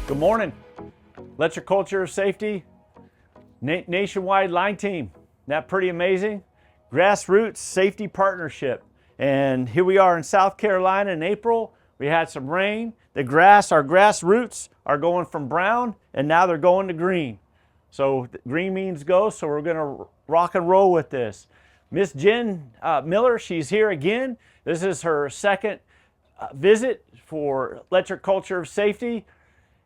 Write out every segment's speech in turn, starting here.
Good morning. Electric Culture of Safety, nationwide line team. Isn't that pretty amazing? Grassroots Safety Partnership. And here we are in South Carolina in April. We had some rain. Our grass roots are going from brown and now they're going to green. So green means go, so we're gonna rock and roll with this. Miss Jenn Miller, she's here again. This is her second visit for Electric Culture of Safety.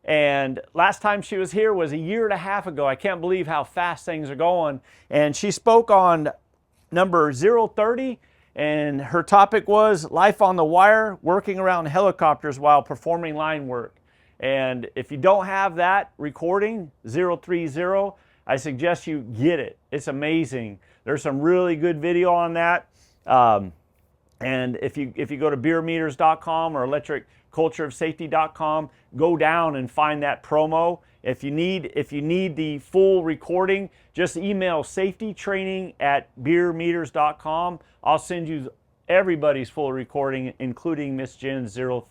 And last time she was here was a year and a half ago. I can't believe how fast things are going. And she spoke on number 030, and her topic was life on the wire, working around helicopters while performing line work. And if you don't have that recording, 030, I suggest you get it. It's amazing. There's some really good video on that. And if you go to bierermeters.com or electriccultureofsafety.com, go down and find that promo. If you need the full recording, just email safetytraining@bierermeters.com. I'll send you everybody's full recording, including Miss Jenn 030.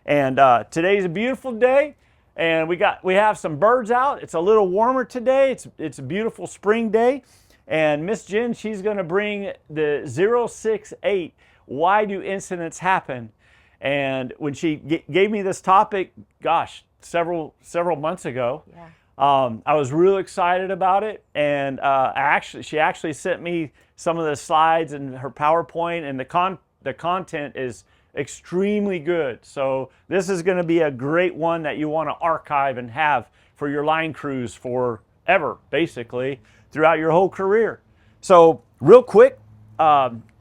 And today's a beautiful day, and we have some birds out. It's a little warmer today. It's a beautiful spring day. And Miss Jenn, she's going to bring the 068, why do incidents happen? And when she gave me this topic, gosh, several months ago, yeah. I was real excited about it. And she actually sent me some of the slides and her PowerPoint, and the content is extremely good. So this is going to be a great one that you want to archive and have for your line crews forever, basically, throughout your whole career. So real quick,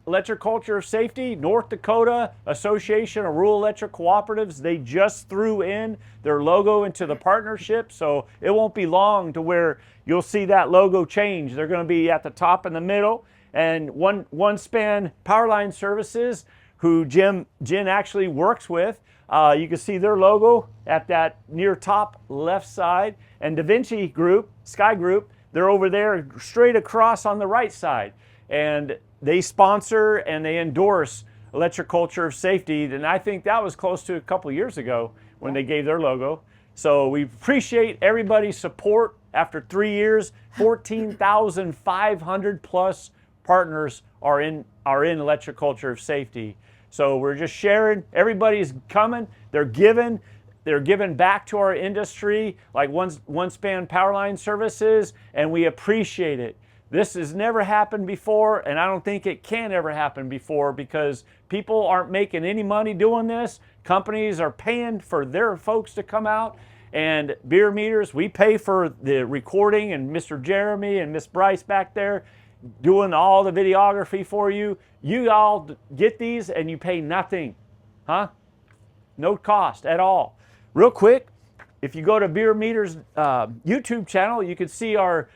Electric Culture of Safety, North Dakota Association of Rural Electric Cooperatives, they just threw in their logo into the partnership, so it won't be long to where you'll see that logo change. They're going to be at the top and the middle. And OneSpan Powerline Services, who Jenn actually works with, you can see their logo at that near top left side. And DiVinci Sky Group, they're over there straight across on the right side. And they sponsor and they endorse Electric Culture of Safety. And I think that was close to a couple years ago when they gave their logo. So we appreciate everybody's support. After 3 years, 14,500 plus partners are in Electric Culture of Safety. So we're just sharing. Everybody's coming. They're giving back to our industry, like OneSpan Powerline Services, and we appreciate it. This has never happened before, and I don't think it can ever happen before, because people aren't making any money doing this. Companies are paying for their folks to come out, and Beer Meters, we pay for the recording, and Mr. Jeremy and Miss Bryce back there doing all the videography for you. You all get these and you pay nothing, huh? No cost at all. Real quick, if you go to Beer Meters YouTube channel, you can see our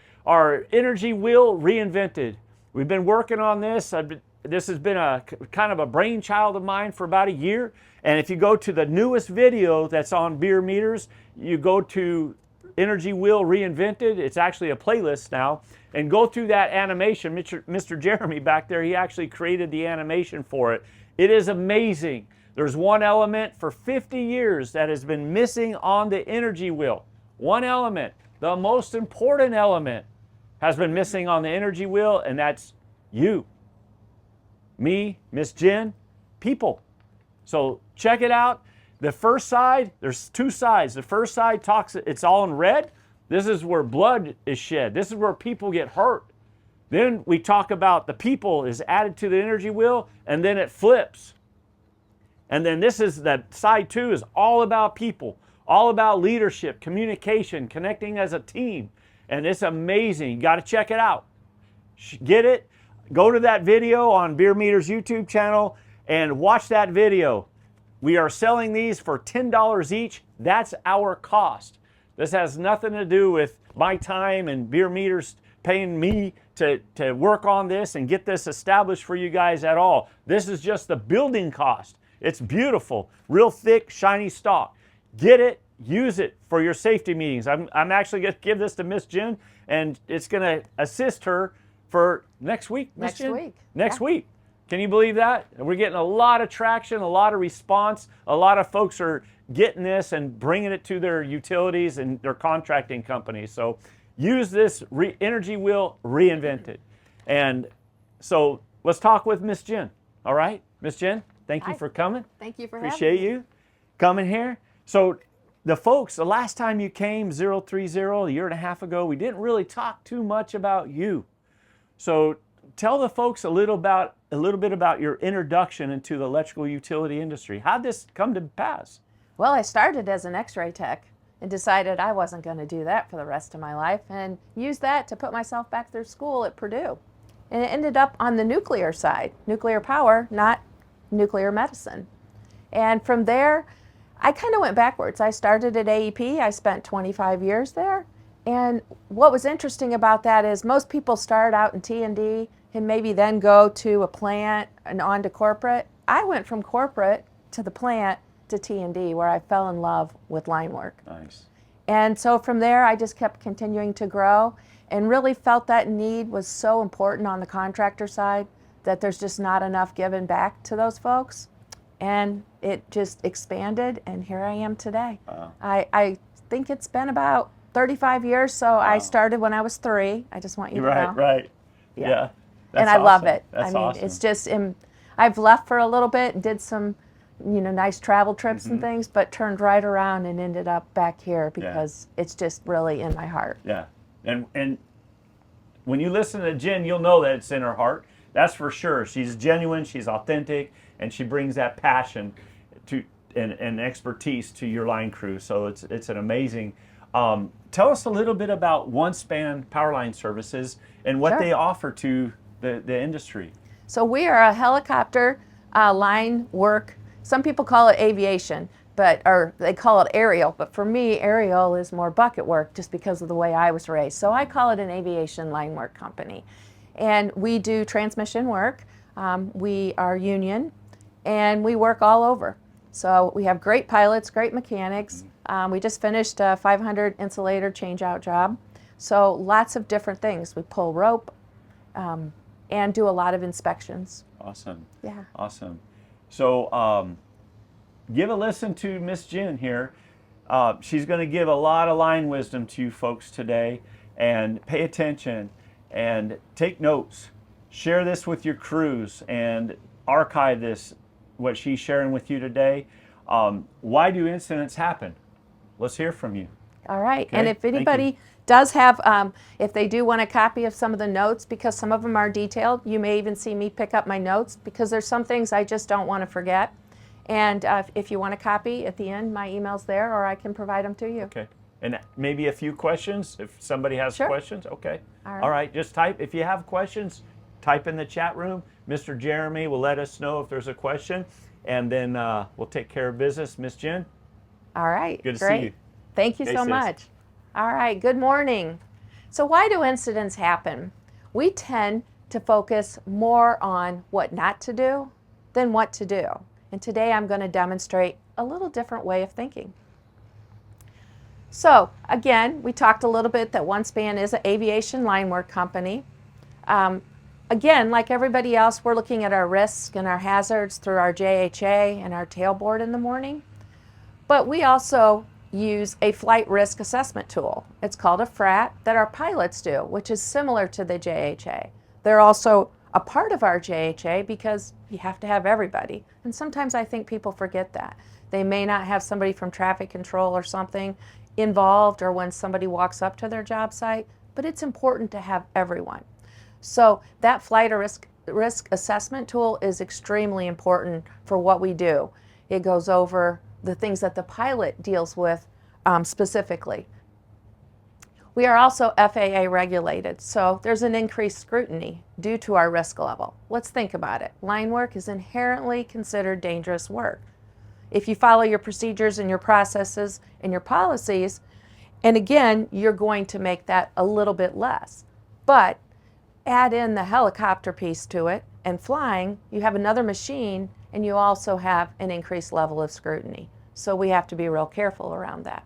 energy wheel reinvented. We've been working on this. This has been a kind of a brainchild of mine for about a year. And if you go to the newest video that's on Beer Meters, you go to Energy Wheel Reinvented. It's actually a playlist now. And go through that animation. Mr. Jeremy back there, he actually created the animation for it. It is amazing. There's one element for 50 years that has been missing on the energy wheel. One element, the most important element, has been missing on the energy wheel, and that's you, me, Miss Jenn, people. So check it out. The first side, there's two sides. The first side it's all in red. This is where blood is shed. This is where people get hurt. Then we talk about the people is added to the energy wheel, and then it flips. And then that side two is all about people, all about leadership, communication, connecting as a team. And it's amazing. You got to check it out. Get it? Go to that video on Beer Meters YouTube channel and watch that video. We are selling these for $10 each. That's our cost. This has nothing to do with my time and Beer Meters paying me to work on this and get this established for you guys at all. This is just the building cost. It's beautiful, real thick, shiny stock. Get it, use it for your safety meetings. I'm actually going to give this to Miss Jenn, and it's going to assist her for next week. Next week. Next week. Can you believe that? We're getting a lot of traction, a lot of response. A lot of folks are getting this and bringing it to their utilities and their contracting companies. So use this energy wheel, reinvent it. And so let's talk with Miss Jenn. All right, Miss Jenn, thank you for coming. Thank you for having me. Appreciate you coming here. So the folks, the last time you came, 030, a year and a half ago, we didn't really talk too much about you. So tell the folks a little bit about your introduction into the electrical utility industry. How'd this come to pass? Well, I started as an X-ray tech and decided I wasn't going to do that for the rest of my life, and used that to put myself back through school at Purdue. And it ended up on the nuclear side, nuclear power, not nuclear medicine. And from there, I kind of went backwards. I started at AEP. I spent 25 years there. And what was interesting about that is most people start out in T&D and maybe then go to a plant and on to corporate. I went from corporate to the plant to T&D, where I fell in love with line work. Nice. And so from there, I just kept continuing to grow and really felt that need was so important on the contractor side that there's just not enough given back to those folks. And it just expanded, and here I am today. Wow. I think it's been about 35 years, so wow. I started when I was 3. I just want you to know. Right. Yeah. And I love it. That's awesome. It's just, I've left for a little bit and did some, nice travel trips and things, but turned right around and ended up back here because it's just really in my heart. Yeah. And when you listen to Jenn, you'll know that it's in her heart. That's for sure. She's genuine, she's authentic, and she brings that passion to and expertise to your line crew. So it's an amazing. Tell us a little bit about OneSpan Powerline Services and what they offer to the industry. So we are a helicopter line work. Some people call it aviation, or they call it aerial. But for me, aerial is more bucket work just because of the way I was raised. So I call it an aviation line work company. And we do transmission work. We are union, and we work all over. So we have great pilots, great mechanics. We just finished a 500 insulator change-out job. So lots of different things. We pull rope and do a lot of inspections. Awesome. Yeah. Awesome. So give a listen to Miss Jenn here. She's going to give a lot of line wisdom to you folks today, and pay attention and take notes. Share this with your crews and archive this, what she's sharing with you today. Why do incidents happen? Let's hear from you. All right. Okay? And if anybody does have, if they do want a copy of some of the notes, because some of them are detailed, you may even see me pick up my notes, because there's some things I just don't want to forget. And if you want a copy at the end, my email's there, or I can provide them to you. Okay. And maybe a few questions if somebody has questions. Okay. All right. Just type. If you have questions, type in the chat room. Mr. Jeremy will let us know if there's a question, and then we'll take care of business. Miss Jenn? All right. Good to see you. Thank you so much. All right. Good morning. So why do incidents happen? We tend to focus more on what not to do than what to do. And today I'm going to demonstrate a little different way of thinking. So again, we talked a little bit that OneSpan is an aviation line work company. Again, like everybody else, we're looking at our risks and our hazards through our JHA and our tailboard in the morning. But we also use a flight risk assessment tool. It's called a FRAT that our pilots do, which is similar to the JHA. They're also a part of our JHA because you have to have everybody. And sometimes I think people forget that. They may not have somebody from traffic control or something involved, or when somebody walks up to their job site, but it's important to have everyone. So that flight risk assessment tool is extremely important for what we do. It goes over the things that the pilot deals with specifically. We are also FAA regulated, so there's an increased scrutiny due to our risk level. Let's think about it. Line work is inherently considered dangerous work. If you follow your procedures and your processes and your policies, and again, you're going to make that a little bit less. But add in the helicopter piece to it and flying, you have another machine, and you also have an increased level of scrutiny. So we have to be real careful around that.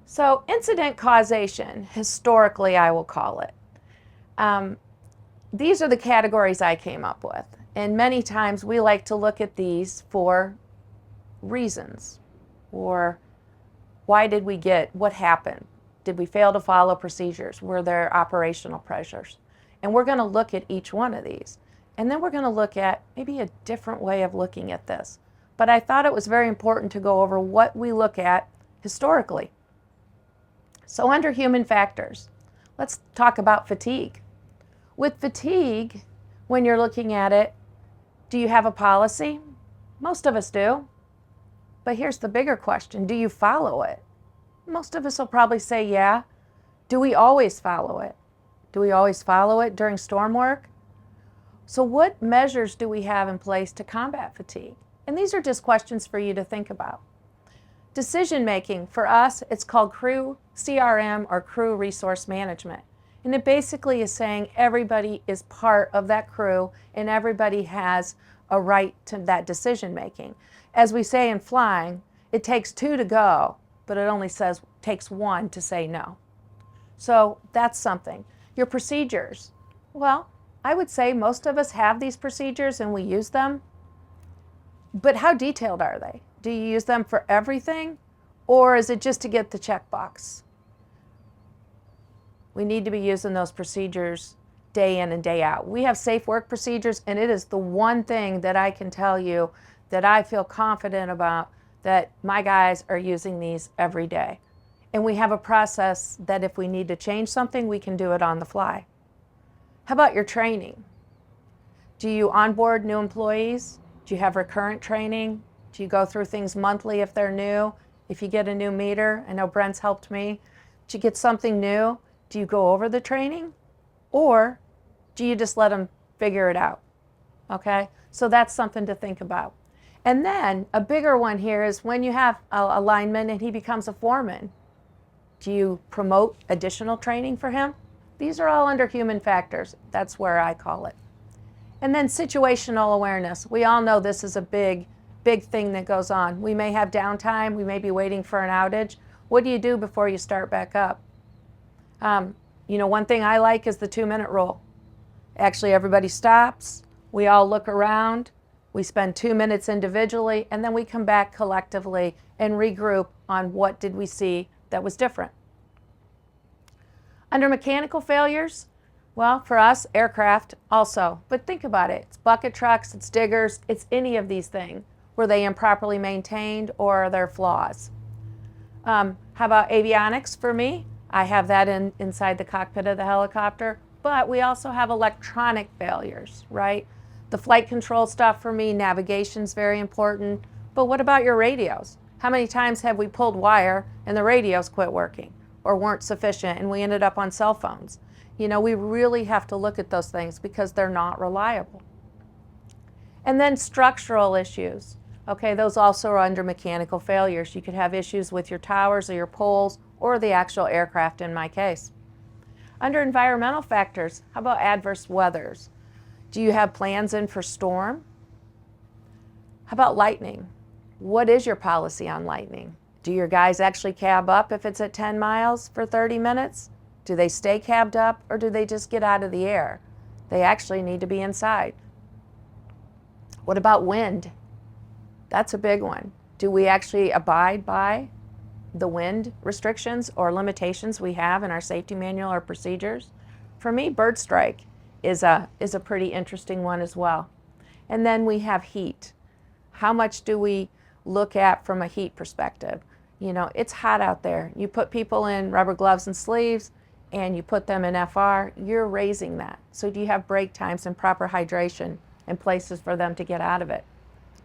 So incident causation, historically I will call it. these are the categories I came up with. And many times we like to look at these for reasons, or why did we get, what happened? Did we fail to follow procedures? Were there operational pressures? And we're going to look at each one of these. And then we're going to look at maybe a different way of looking at this. But I thought it was very important to go over what we look at historically. So under human factors, let's talk about fatigue. With fatigue, when you're looking at it, do you have a policy? Most of us do. But here's the bigger question. Do you follow it? Most of us will probably say, yeah. Do we always follow it? Do we always follow it during storm work? So what measures do we have in place to combat fatigue? And these are just questions for you to think about. Decision making, for us, it's called crew CRM or crew resource management. And it basically is saying everybody is part of that crew and everybody has a right to that decision making. As we say in flying, it takes two to go, but it only takes one to say no. So that's something. Your procedures. Well, I would say most of us have these procedures and we use them, but how detailed are they? Do you use them for everything, or is it just to get the checkbox? We need to be using those procedures day in and day out. We have safe work procedures, and it is the one thing that I can tell you that I feel confident about, that my guys are using these every day. And we have a process that if we need to change something, we can do it on the fly. How about your training? Do you onboard new employees? Do you have recurrent training? Do you go through things monthly if they're new? If you get a new meter, I know Brent's helped me. Do you get something new? Do you go over the training? Or do you just let them figure it out? Okay, so that's something to think about. And then a bigger one here is when you have a lineman and he becomes a foreman, do you promote additional training for him? These are all under human factors. That's where I call it. And then situational awareness. We all know this is a big thing that goes on. We may have downtime. We may be waiting for an outage. What do you do before you start back up? One thing I like is the 2-minute rule. Actually, everybody stops. We all look around. We spend 2 minutes individually, and then we come back collectively and regroup on what did we see that was different. Under mechanical failures, well, for us, aircraft also. But think about it. It's bucket trucks, it's diggers, it's any of these things. Were they improperly maintained or are there flaws? How about avionics for me? I have that inside the cockpit of the helicopter, but we also have electronic failures, right? The flight control stuff for me, navigation's very important. But what about your radios? How many times have we pulled wire and the radios quit working or weren't sufficient and we ended up on cell phones? We really have to look at those things because they're not reliable. And then structural issues. Okay, those also are under mechanical failures. You could have issues with your towers or your poles or the actual aircraft in my case. Under environmental factors, how about adverse weathers? Do you have plans in for storm? How about lightning? What is your policy on lightning? Do your guys actually cab up if it's at 10 miles for 30 minutes? Do they stay cabbed up or do they just get out of the air? They actually need to be inside. What about wind? That's a big one. Do we actually abide by the wind restrictions or limitations we have in our safety manual or procedures? For me, bird strike is a pretty interesting one as well. And then we have heat. How much do we look at from a heat perspective? It's hot out there. You put people in rubber gloves and sleeves and you put them in FR, you're raising that. So do you have break times and proper hydration and places for them to get out of it?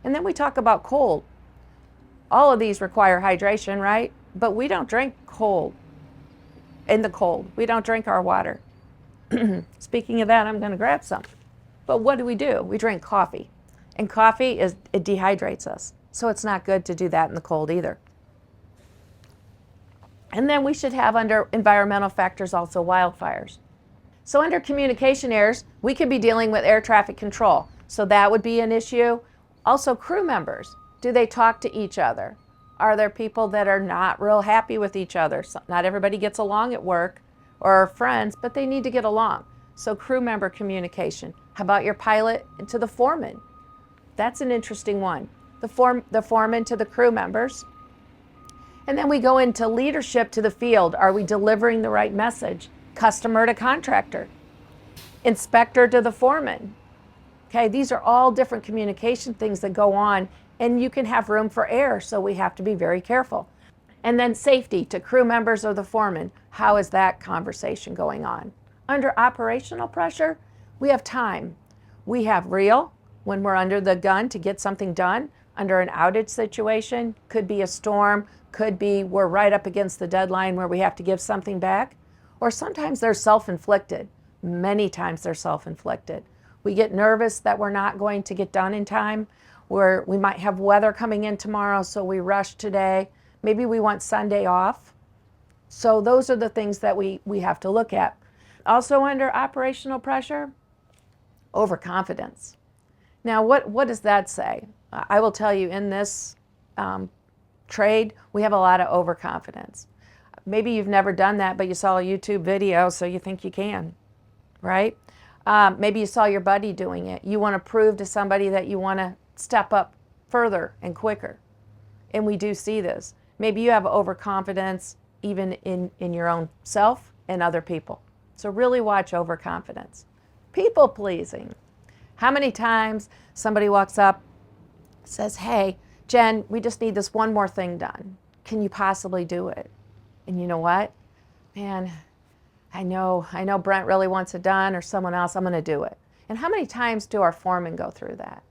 And then we talk about cold. All of these require hydration, right? But we don't drink cold, in the cold. We don't drink our water. Speaking of that, I'm going to grab some. But what do? We drink coffee. And coffee, it dehydrates us. So it's not good to do that in the cold either. And then we should have under environmental factors also wildfires. So under communication errors, we could be dealing with air traffic control. So that would be an issue. Also crew members, do they talk to each other? Are there people that are not real happy with each other? So not everybody gets along at work or are friends, but they need to get along. So crew member communication. How about your pilot to the foreman? That's an interesting one. The foreman to the crew members. And then we go into leadership to the field. Are we delivering the right message? Customer to contractor. Inspector to the foreman. Okay, these are all different communication things that go on, and you can have room for error, so we have to be very careful. And then safety to crew members or the foreman. How is that conversation going on? Under operational pressure, we have time. We have real, when we're under the gun to get something done. Under an outage situation, could be a storm, could be we're right up against the deadline where we have to give something back. Or sometimes they're self-inflicted. Many times they're self-inflicted. We get nervous that we're not going to get done in time, where we might have weather coming in tomorrow, so we rush today. Maybe we want Sunday off. So those are the things that we have to look at. Also under operational pressure, overconfidence. Now what does that say? I will tell you, in this trade, we have a lot of overconfidence. Maybe you've never done that, but you saw a YouTube video, so you think you can, right? Maybe you saw your buddy doing it. You want to prove to somebody that you want to step up further and quicker. And we do see this. Maybe you have overconfidence even in your own self and other people. So really watch overconfidence. People pleasing. How many times somebody walks up, says, hey, Jen, we just need this one more thing done. Can you possibly do it? And you know what? Man, I know Brent really wants it done, or someone else, I'm going to do it. And how many times do our foremen go through that?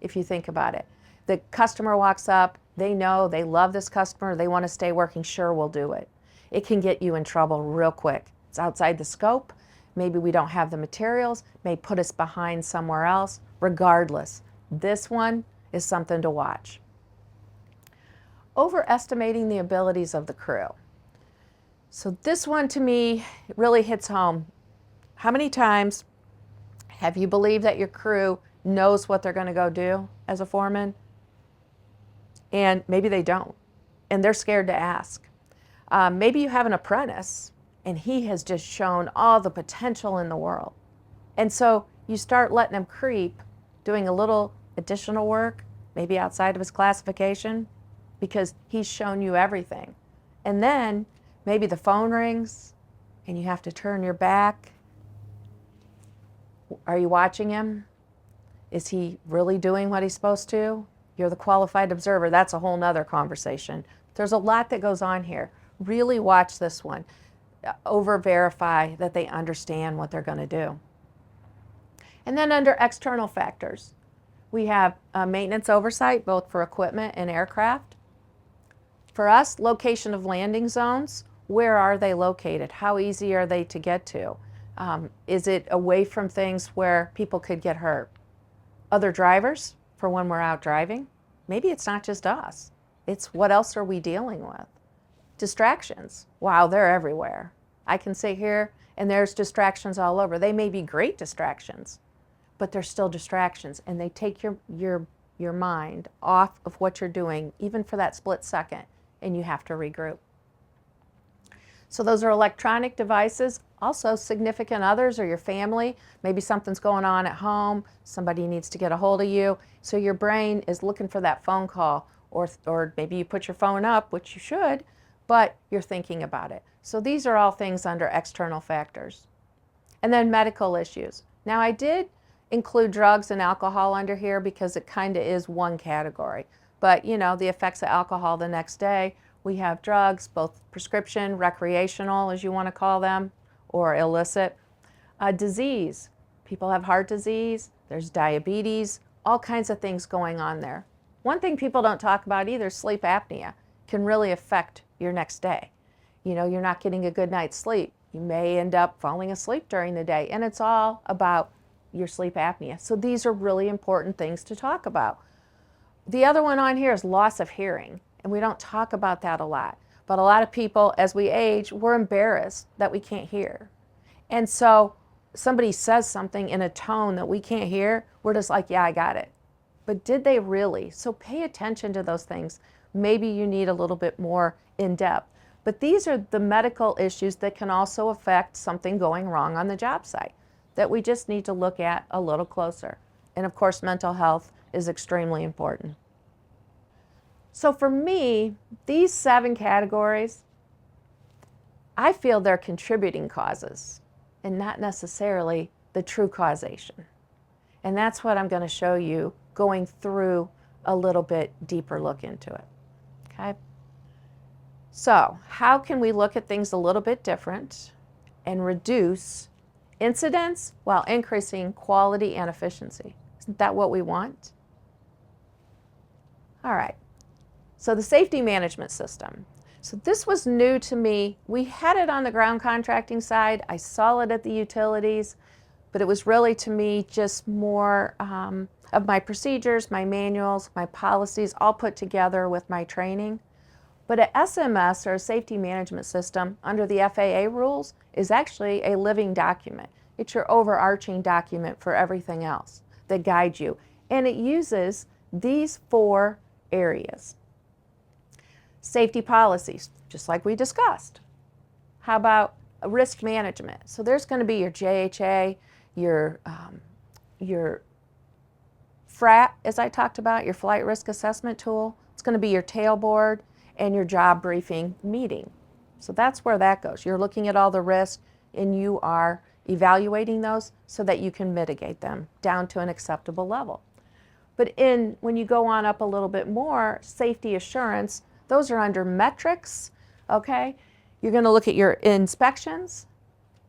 If you think about it. The customer walks up, they know, they love this customer, they want to stay working, sure, we'll do it. It can get you in trouble real quick. It's outside the scope. Maybe we don't have the materials, may put us behind somewhere else. Regardless, this one is something to watch. Overestimating the abilities of the crew. So this one to me really hits home. How many times have you believed that your crew knows what they're going to go do as a foreman? And maybe they don't, and they're scared to ask. Maybe you have an apprentice and he has just shown all the potential in the world. And so you start letting him creep, doing a little additional work, maybe outside of his classification, because he's shown you everything. And then maybe the phone rings and you have to turn your back. Are you watching him? Is he really doing what he's supposed to? You're the qualified observer. That's a whole nother conversation. There's a lot that goes on here. Really watch this one. Over-verify that they understand what they're going to do. And then under external factors, we have maintenance oversight, both for equipment and aircraft. For us, location of landing zones. Where are they located? How easy are they to get to? Is it away from things where people could get hurt? Other drivers, for when we're out driving. Maybe it's not just us. It's what else are we dealing with? Distractions. Wow, they're everywhere. I can sit here and there's distractions all over. They may be great distractions, but they're still distractions, and they take your mind off of what you're doing, even for that split second, and you have to regroup. So those are electronic devices. Also, significant others or your family. Maybe something's going on at home, somebody needs to get a hold of you, so your brain is looking for that phone call, or maybe you put your phone up, which you should, but you're thinking about it. So these are all things under external factors. And then medical issues. Now, I did include drugs and alcohol under here because it kind of is one category. But, you know, the effects of alcohol the next day. We have drugs, both prescription, recreational, as you want to call them, or illicit. Disease. People have heart disease, there's diabetes, all kinds of things going on there. One thing people don't talk about either, sleep apnea, can really affect your next day. You know, you're not getting a good night's sleep. You may end up falling asleep during the day, and it's all about your sleep apnea. So these are really important things to talk about. The other one on here is loss of hearing, and we don't talk about that a lot. But a lot of people, as we age, we're embarrassed that we can't hear. And so somebody says something in a tone that we can't hear, we're just like, yeah, I got it. But did they really? So pay attention to those things. Maybe you need a little bit more in depth. But these are the medical issues that can also affect something going wrong on the job site that we just need to look at a little closer. And of course, mental health is extremely important. So for me, these 7 categories, I feel they're contributing causes and not necessarily the true causation. And that's what I'm going to show you going through a little bit deeper look into it. Okay? So, how can we look at things a little bit different and reduce incidents while increasing quality and efficiency? Isn't that what we want? All right. So the safety management system. So this was new to me. We had it on the ground contracting side. I saw it at the utilities, but it was really to me just more of my procedures, my manuals, my policies, all put together with my training. But an SMS, or a safety management system, under the FAA rules, is actually a living document. It's your overarching document for everything else that guides you. And it uses these 4 areas. Safety policies, just like we discussed. How about risk management? So there's going to be your JHA, your FRAT, as I talked about, your flight risk assessment tool. It's going to be your tailboard and your job briefing meeting. So that's where that goes. You're looking at all the risks and you are evaluating those so that you can mitigate them down to an acceptable level. But when you go on up a little bit more, safety assurance, those are under metrics, okay? You're going to look at your inspections.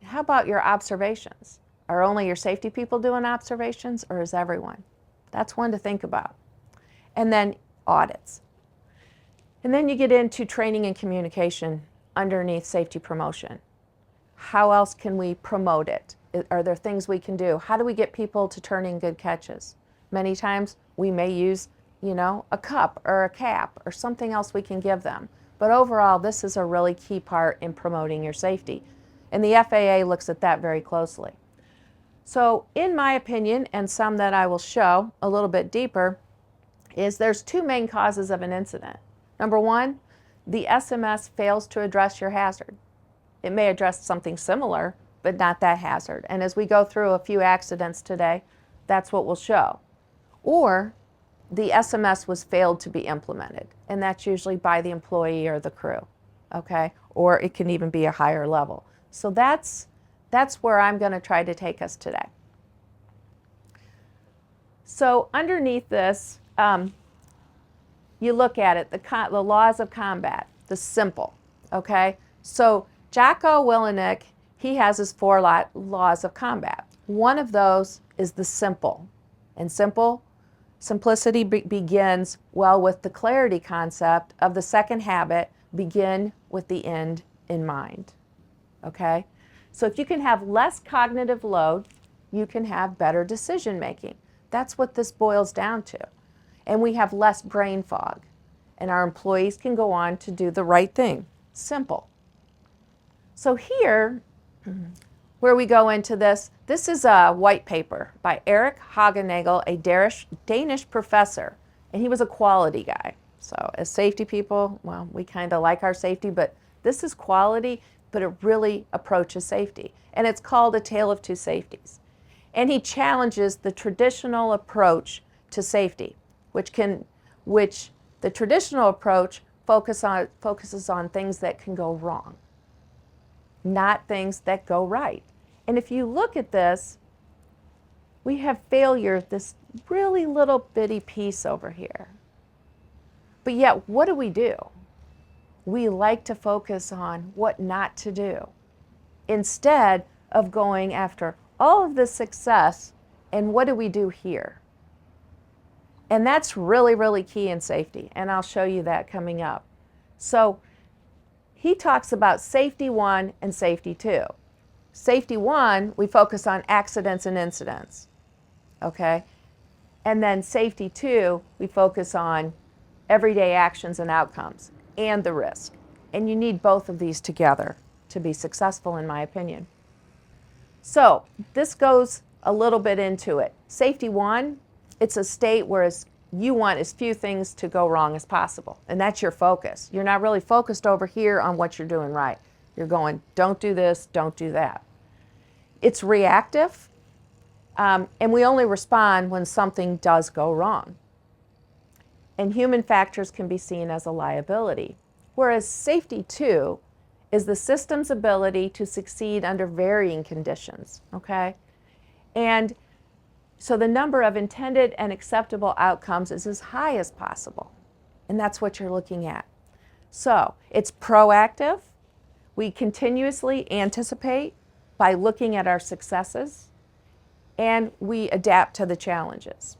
How about your observations? Are only your safety people doing observations, or is everyone? That's one to think about. And then audits. And then you get into training and communication underneath safety promotion. How else can we promote it? Are there things we can do? How do we get people to turn in good catches? Many times we may use, a cup or a cap or something else we can give them. But overall, this is a really key part in promoting your safety. And the FAA looks at that very closely. So in my opinion, and some that I will show a little bit deeper, is there's 2 main causes of an incident. Number 1, the SMS fails to address your hazard. It may address something similar, but not that hazard. And as we go through a few accidents today, that's what we'll show. Or the SMS was failed to be implemented, and that's usually by the employee or the crew, okay? Or it can even be a higher level. So that's where I'm going to try to take us today. So underneath this, you look at it, the laws of combat, the simple, okay? So Jocko Willenick, he has his 4 laws of combat. One of those is the simple. And simplicity begins, well, with the clarity concept of the second habit, begin with the end in mind, okay? So if you can have less cognitive load, you can have better decision making. That's what this boils down to. And we have less brain fog. And our employees can go on to do the right thing. Simple. So here, where we go into this is a white paper by Eric Hagenagel, a Danish professor. And he was a quality guy. So as safety people, well, we kind of like our safety, but this is quality, but it really approaches safety. And it's called A Tale of Two Safeties. And he challenges the traditional approach to safety, which the traditional approach focuses on things that can go wrong, not things that go right. And if you look at this, we have failure, this really little bitty piece over here. But yet, what do? We like to focus on what not to do, instead of going after all of the success and what do we do here? And that's really, really key in safety, and I'll show you that coming up. So he talks about safety 1 and safety 2. Safety 1, we focus on accidents and incidents, okay? And then safety 2, we focus on everyday actions and outcomes and the risk. And you need both of these together to be successful, in my opinion. So this goes a little bit into it. Safety 1, it's a state where you want as few things to go wrong as possible. And that's your focus. You're not really focused over here on what you're doing right. You're going, don't do this, don't do that. It's reactive, and we only respond when something does go wrong. And human factors can be seen as a liability. Whereas safety, too, is the system's ability to succeed under varying conditions, okay? And so the number of intended and acceptable outcomes is as high as possible. And that's what you're looking at. So it's proactive. We continuously anticipate by looking at our successes, and we adapt to the challenges.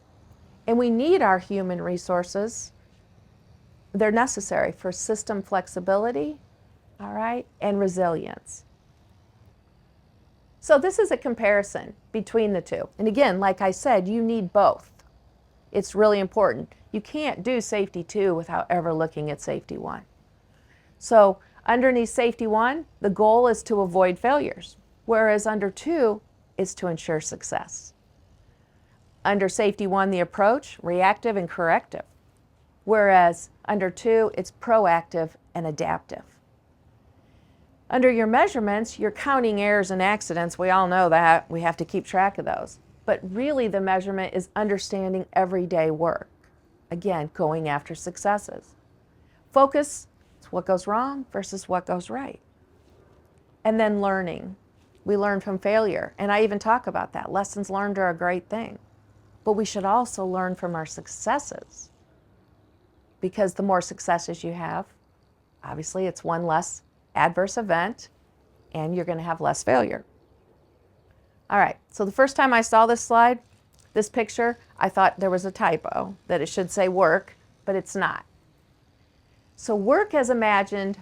And we need our human resources. They're necessary for system flexibility, all right, and resilience. So this is a comparison between the two. And again, like I said, you need both. It's really important. You can't do safety 2 without ever looking at safety 1. So underneath safety 1, the goal is to avoid failures, whereas under 2 is to ensure success. Under safety 1, the approach, reactive and corrective, whereas under 2, it's proactive and adaptive. Under your measurements, you're counting errors and accidents. We all know that. We have to keep track of those. But really the measurement is understanding everyday work. Again, going after successes. Focus is what goes wrong versus what goes right. And then learning. We learn from failure. And I even talk about that. Lessons learned are a great thing. But we should also learn from our successes. Because the more successes you have, obviously it's one less adverse event, and you're going to have less failure. All right, so the first time I saw this slide, this picture, I thought there was a typo, that it should say work, but it's not. So work as imagined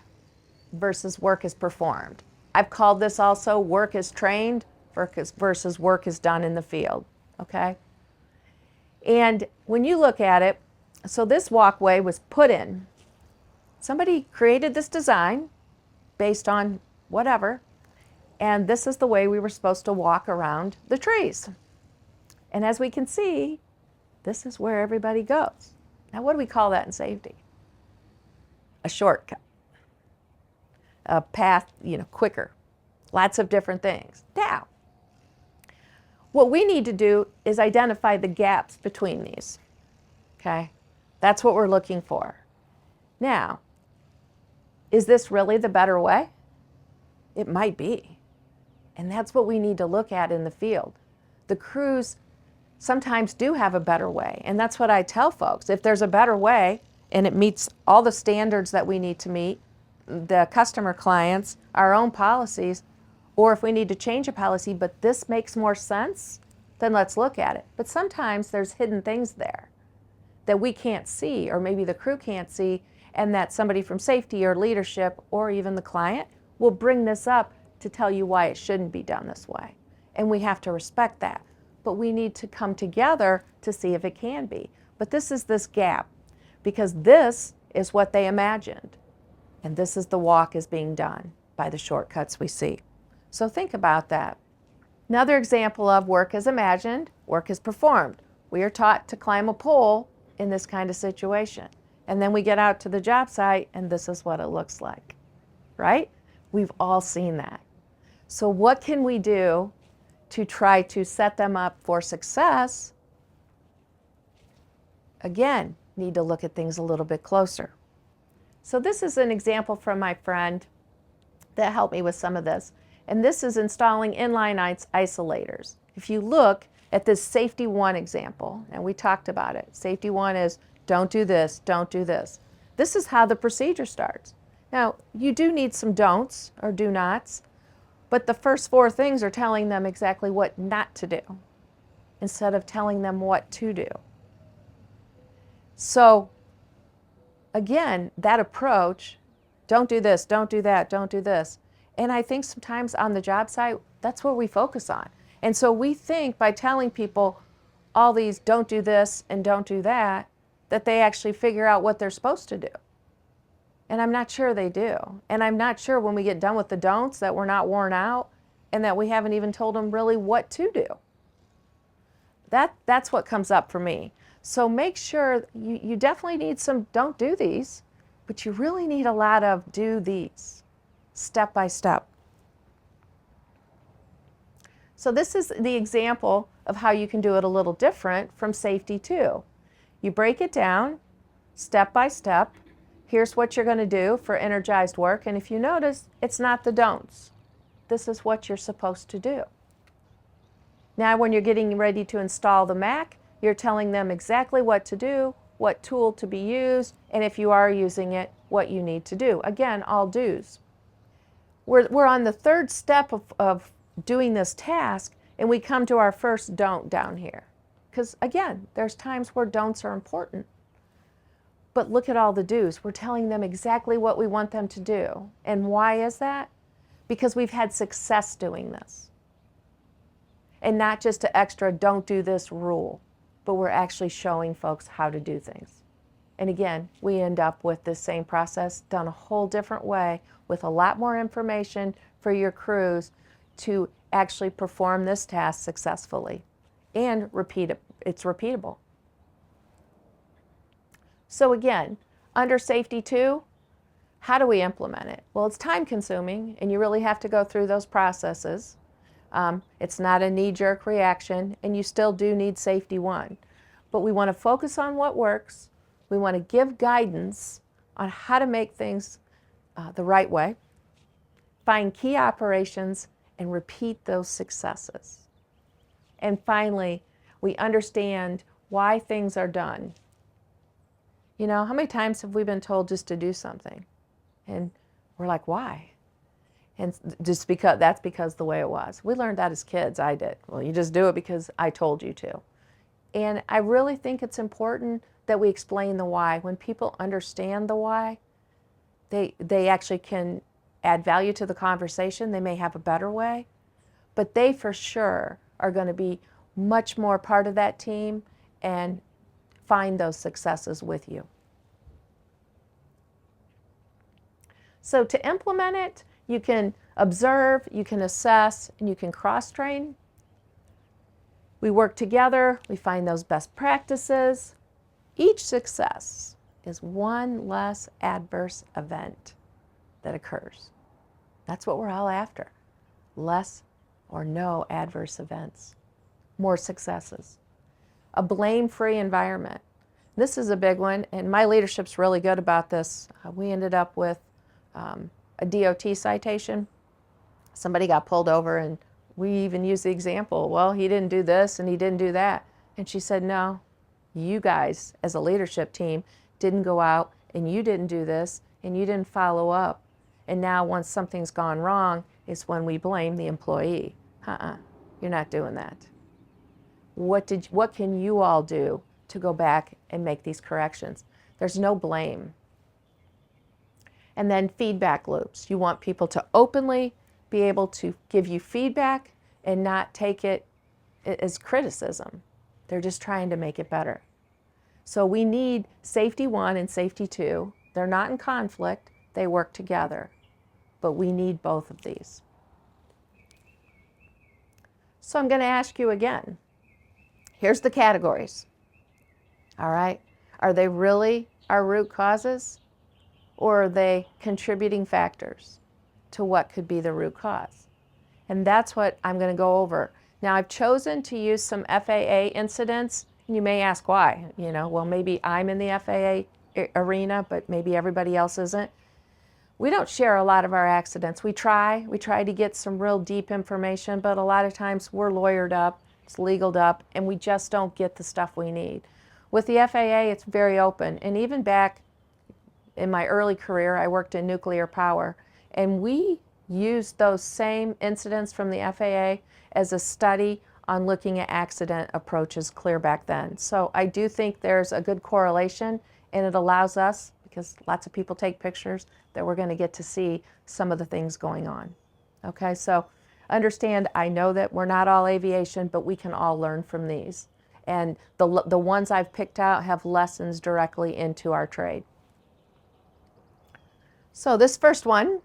versus work as performed. I've called this also work as trained versus work as done in the field, okay? And when you look at it, so this walkway was put in. Somebody created this design based on whatever, and this is the way we were supposed to walk around the trees. And as we can see, this is where everybody goes. Now, what do we call that in safety? A shortcut, a path, quicker, lots of different things. Now, what we need to do is identify the gaps between these, okay? That's what we're looking for. Now, is this really the better way? It might be. And that's what we need to look at in the field. The crews sometimes do have a better way. And that's what I tell folks. If there's a better way and it meets all the standards that we need to meet, the customer clients, our own policies, or if we need to change a policy, but this makes more sense, then let's look at it. But sometimes there's hidden things there that we can't see, or maybe the crew can't see, and that somebody from safety or leadership or even the client will bring this up to tell you why it shouldn't be done this way. And we have to respect that. But we need to come together to see if it can be. But this is this gap, because this is what they imagined. And this is the walk is being done by the shortcuts we see. So think about that. Another example of work as imagined, work as performed. We are taught to climb a pole in this kind of situation. And then we get out to the job site and this is what it looks like, right? We've all seen that. So what can we do to try to set them up for success? Again, need to look at things a little bit closer. So this is an example from my friend that helped me with some of this. And this is installing inline isolators. If you look at this safety 1 example, and we talked about it, safety 1 is don't do this, don't do this. This is how the procedure starts. Now, you do need some don'ts or do nots, but the first 4 things are telling them exactly what not to do instead of telling them what to do. So, again, that approach, don't do this, don't do that, don't do this. And I think sometimes on the job site, that's what we focus on. And so we think by telling people all these don't do this and don't do that, that they actually figure out what they're supposed to do. And I'm not sure they do. And I'm not sure when we get done with the don'ts that we're not worn out and that we haven't even told them really what to do. That's what comes up for me. So make sure you definitely need some don't do these, but you really need a lot of do these, step by step. So this is the example of how you can do it a little different from safety 2. You break it down step by step. Here's what you're going to do for energized work. And if you notice, it's not the don'ts. This is what you're supposed to do. Now when you're getting ready to install the Mac, you're telling them exactly what to do, what tool to be used, and if you are using it, what you need to do. Again, all do's. We're on the third step of doing this task, and we come to our first don't down here. Because again, there's times where don'ts are important. But look at all the do's. We're telling them exactly what we want them to do. And why is that? Because we've had success doing this. And not just an extra don't do this rule, but we're actually showing folks how to do things. And again, we end up with this same process done a whole different way with a lot more information for your crews to actually perform this task successfully and it's repeatable. So again, under safety 2, how do we implement it? Well, it's time consuming and you really have to go through those processes. It's not a knee-jerk reaction, and you still do need safety 1. But we want to focus on what works. We want to give guidance on how to make things the right way, find key operations, and repeat those successes. And finally, we understand why things are done. You know, how many times have we been told just to do something? And we're like, why? And just because that's because the way it was. We learned that as kids. I did. Well, you just do it because I told you to. And I really think it's important that we explain the why. When people understand the why, they actually can add value to the conversation. They may have a better way, but they for sure are going to be much more part of that team and find those successes with you. So to implement it, you can observe, you can assess, and you can cross-train. We work together, we find those best practices. Each success is one less adverse event that occurs. That's what we're all after. Less or no adverse events. More successes. A blame-free environment. This is a big one, and my leadership's really good about this. We ended up with a DOT citation. Somebody got pulled over, and we even used the example, well, he didn't do this and he didn't do that. And she said, no, you guys as a leadership team didn't go out and you didn't do this and you didn't follow up. And now once something's gone wrong, it's when we blame the employee. You're not doing that. What can you all do to go back and make these corrections? There's no blame. And then feedback loops. You want people to openly be able to give you feedback and not take it as criticism. They're just trying to make it better. So we need safety 1 and safety 2. They're not in conflict, they work together. But we need both of these. So I'm going to ask you again. Here's the categories. All right? Are they really our root causes? Or are they contributing factors to what could be the root cause? And that's what I'm going to go over. Now, I've chosen to use some FAA incidents. You may ask why. You know, well, maybe I'm in the FAA arena, but maybe everybody else isn't. We don't share a lot of our accidents. We try to get some real deep information, but a lot of times we're lawyered up, it's legaled up, and we just don't get the stuff we need. With the FAA, it's very open. And even back in my early career, I worked in nuclear power, and we used those same incidents from the FAA as a study on looking at accident approaches clear back then. So I do think there's a good correlation, and it allows us, because lots of people take pictures, that we're going to get to see some of the things going on. Okay, so understand, I know that we're not all aviation, but we can all learn from these. And the ones I've picked out have lessons directly into our trade. So this first one,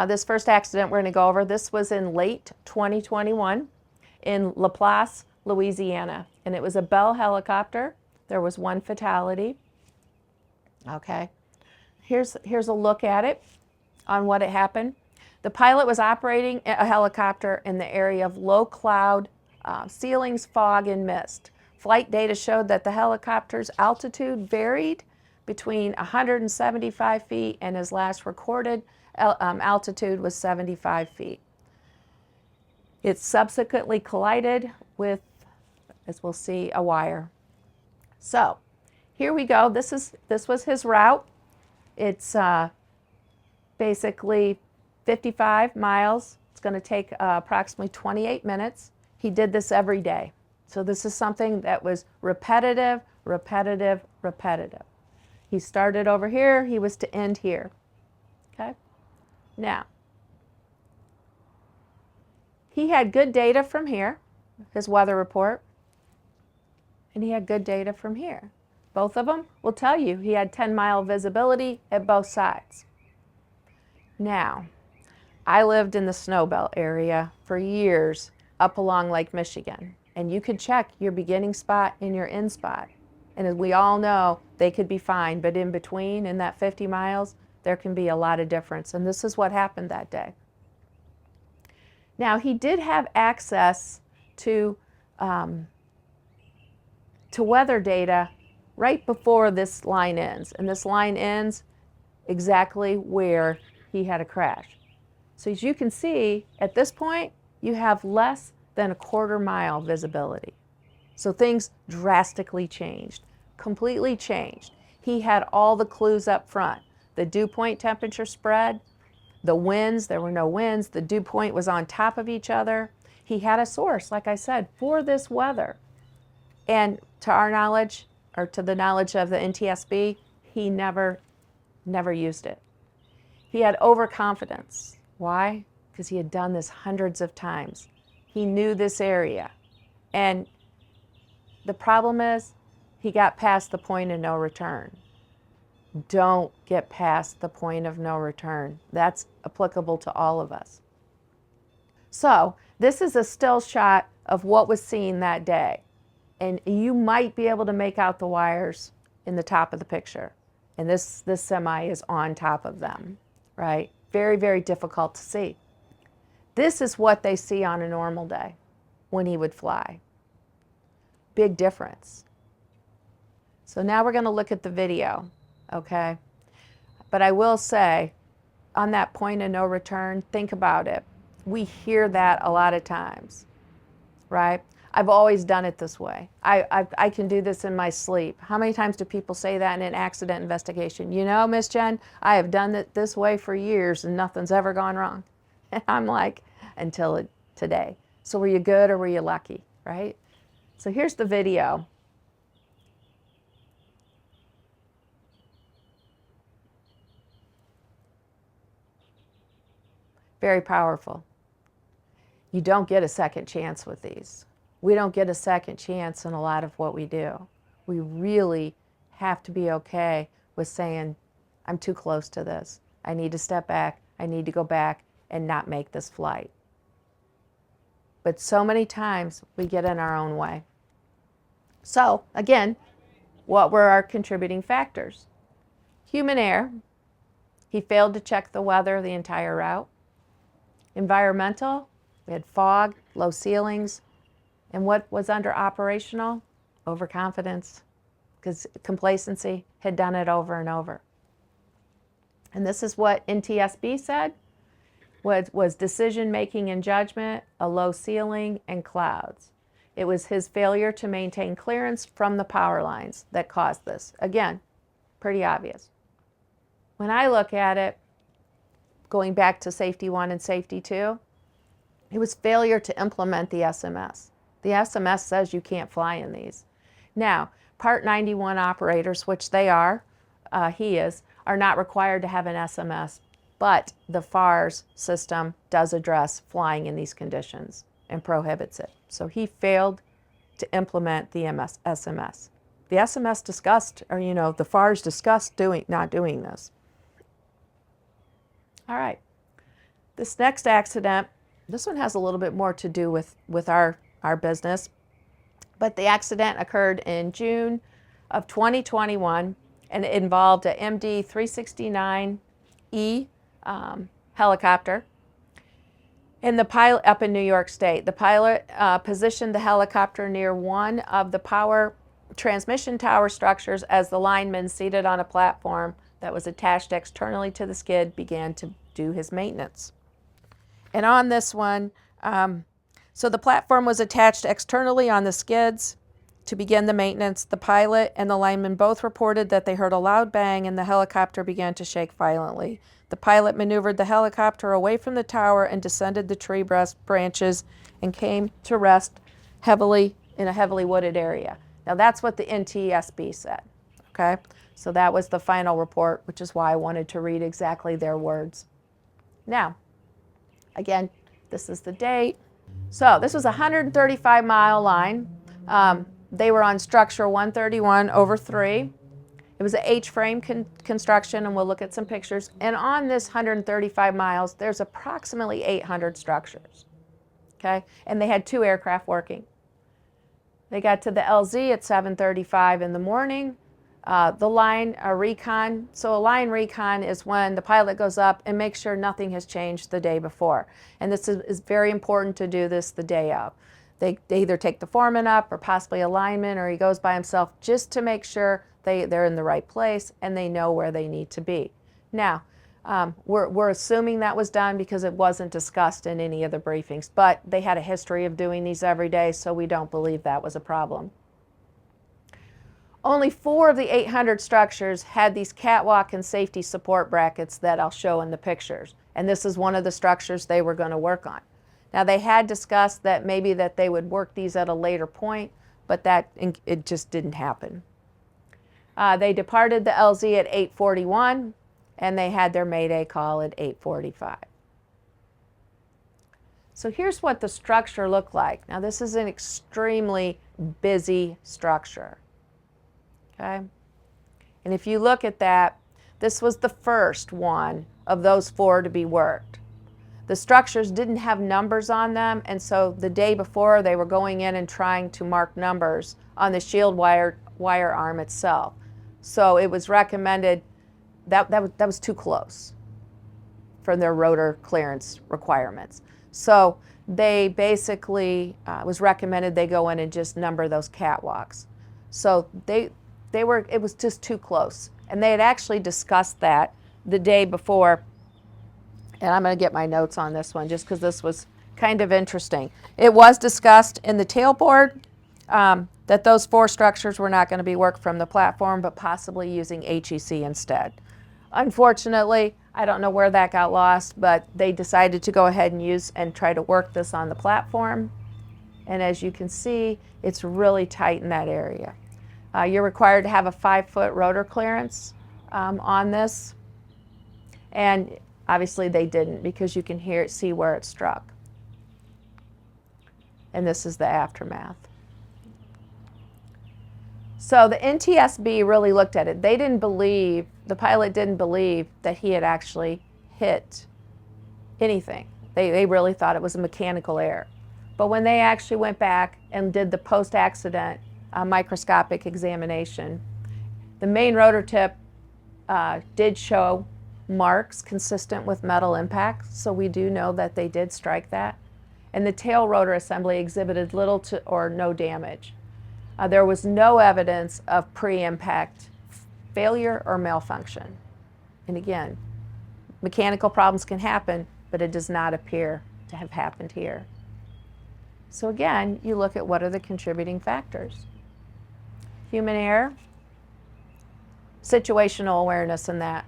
this first accident we're going to go over, this was in late 2021 in La Place, Louisiana. And it was a Bell helicopter There was 1 fatality. Okay, here's a look at it on what it happened. The pilot was operating a helicopter in the area of low cloud, ceilings, fog, and mist. Flight data showed that the helicopter's altitude varied between 175 feet and his last recorded altitude was 75 feet. It subsequently collided with, as we'll see, a wire. So here we go. This was his route. It's basically 55 miles. It's going to take approximately 28 minutes. He did this every day. So this is something that was repetitive, repetitive, repetitive. He started over here. He was to end here. Okay? Now, he had good data from here, his weather report, and he had good data from here. Both of them will tell you he had 10-mile visibility at both sides. Now, I lived in the snow belt area for years up along Lake Michigan, and you could check your beginning spot and your end spot. And as we all know, they could be fine, but in between, in that 50 miles, there can be a lot of difference. And this is what happened that day. Now, he did have access to weather data right before this line ends. And this line ends exactly where he had a crash. So as you can see, at this point, you have less than a quarter-mile visibility. So things drastically changed, completely changed. He had all the clues up front. The dew point temperature spread, the winds, there were no winds, the dew point was on top of each other. He had a source, like I said, for this weather. And to our knowledge, or to the knowledge of the NTSB, he never used it. He had overconfidence. Why? Because he had done this hundreds of times. He knew this area. And the problem is, he got past the point of no return. Don't get past the point of no return. That's applicable to all of us. So this is a still shot of what was seen that day. And you might be able to make out the wires in the top of the picture. And this semi is on top of them, right? Very, very difficult to see. This is what they see on a normal day when he would fly. Big difference. So now we're going to look at the video, okay? But I will say, on that point of no return, think about it. We hear that a lot of times, right? I've always done it this way. I can do this in my sleep. How many times do people say that in an accident investigation? You know, Miss Jenn, I have done it this way for years and nothing's ever gone wrong. And I'm like, until today. So were you good or were you lucky, right? So here's the video. Very powerful. You don't get a second chance with these. We don't get a second chance in a lot of what we do. We really have to be okay with saying, I'm too close to this. I need to step back. I need to go back and not make this flight. But so many times we get in our own way. So again, what were our contributing factors? Human error. He failed to check the weather the entire route. Environmental, we had fog, low ceilings. And what was under operational? Overconfidence, because complacency, had done it over and over. And this is what NTSB said, was decision-making and judgment, a low ceiling, and clouds. It was his failure to maintain clearance from the power lines that caused this. Again, pretty obvious. When I look at it, going back to Safety 1 and Safety 2, it was failure to implement the SMS. The SMS says you can't fly in these. Now, Part 91 operators, which they are, he is, are not required to have an SMS, but the FARS system does address flying in these conditions and prohibits it. So he failed to implement the SMS. The SMS discussed, or the FARS discussed not doing this. All right, this next accident, this one has a little bit more to do with our business, but the accident occurred in June of 2021, and it involved a MD 369E helicopter. And the pilot up in New York State, the pilot positioned the helicopter near one of the power transmission tower structures as the lineman seated on a platform that was attached externally to the skid began to do his maintenance. And on this one, so the platform was attached externally on the skids to begin the maintenance. The pilot and the lineman both reported that they heard a loud bang and the helicopter began to shake violently. The pilot maneuvered the helicopter away from the tower and descended the tree branches and came to rest heavily in a heavily wooded area. Now that's what the NTSB said, okay? So that was the final report, which is why I wanted to read exactly their words. Now, again, this is the date. So this was a 135-mile line. They were on structure 131/3. It was an H-frame construction, and we'll look at some pictures. And on this 135 miles, there's approximately 800 structures, okay? And they had 2 aircraft working. They got to the LZ at 7:35 in the morning. The line recon, so a line recon is when the pilot goes up and makes sure nothing has changed the day before. And this is very important to do this the day of. They either take the foreman up or possibly a lineman, or he goes by himself just to make sure they're in the right place and they know where they need to be. Now, we're assuming that was done because it wasn't discussed in any of the briefings, but they had a history of doing these every day, so we don't believe that was a problem. Only 4 of the 800 structures had these catwalk and safety support brackets that I'll show in the pictures. And this is one of the structures they were going to work on. Now they had discussed that maybe that they would work these at a later point, but it just didn't happen. They departed the LZ at 8:41 and they had their Mayday call at 8:45. So here's what the structure looked like. Now this is an extremely busy structure. Okay? And if you look at that, this was the first one of those 4 to be worked. The structures didn't have numbers on them, and so the day before they were going in and trying to mark numbers on the shield wire arm itself. So it was recommended that was too close for their rotor clearance requirements. So they basically was recommended they go in and just number those catwalks. So it was just too close. And they had actually discussed that the day before. And I'm going to get my notes on this one just because this was kind of interesting. It was discussed in the tailboard that those 4 structures were not going to be worked from the platform, but possibly using HEC instead. Unfortunately, I don't know where that got lost, but they decided to go ahead and use and try to work this on the platform. And as you can see, it's really tight in that area. You're required to have a 5-foot rotor clearance on this. And obviously they didn't because you can see where it struck. And this is the aftermath. So the NTSB really looked at it. The pilot didn't believe that he had actually hit anything. They really thought it was a mechanical error. But when they actually went back and did the post-accident microscopic examination, the main rotor tip did show marks consistent with metal impact, so we do know that they did strike that. And the tail rotor assembly exhibited little to or no damage. There was no evidence of pre-impact failure or malfunction. And again, mechanical problems can happen, but it does not appear to have happened here. So again, you look at what are the contributing factors. Human error, situational awareness in that.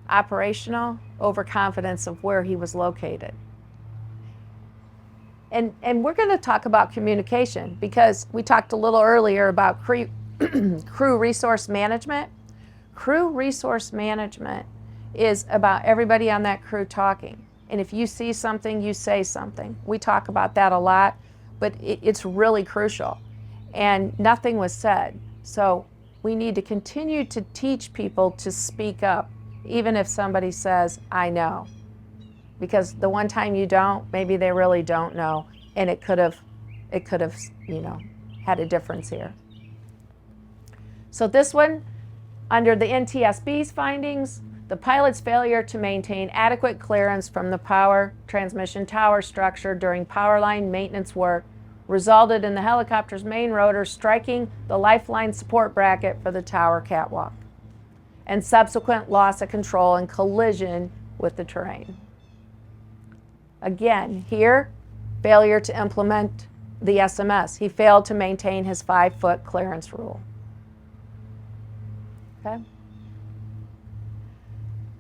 Operational, overconfidence of where he was located. And we're going to talk about communication because we talked a little earlier about crew resource management. Crew resource management is about everybody on that crew talking. And if you see something, you say something. We talk about that a lot, but it's really crucial. And nothing was said. So we need to continue to teach people to speak up, even if somebody says, I know. Because the one time you don't, maybe they really don't know, and it could have, had a difference here. So this one, under the NTSB's findings, the pilot's failure to maintain adequate clearance from the power transmission tower structure during power line maintenance work resulted in the helicopter's main rotor striking the lifeline support bracket for the tower catwalk, and subsequent loss of control and collision with the terrain. Again, here, failure to implement the SMS. He failed to maintain his 5-foot clearance rule. Okay.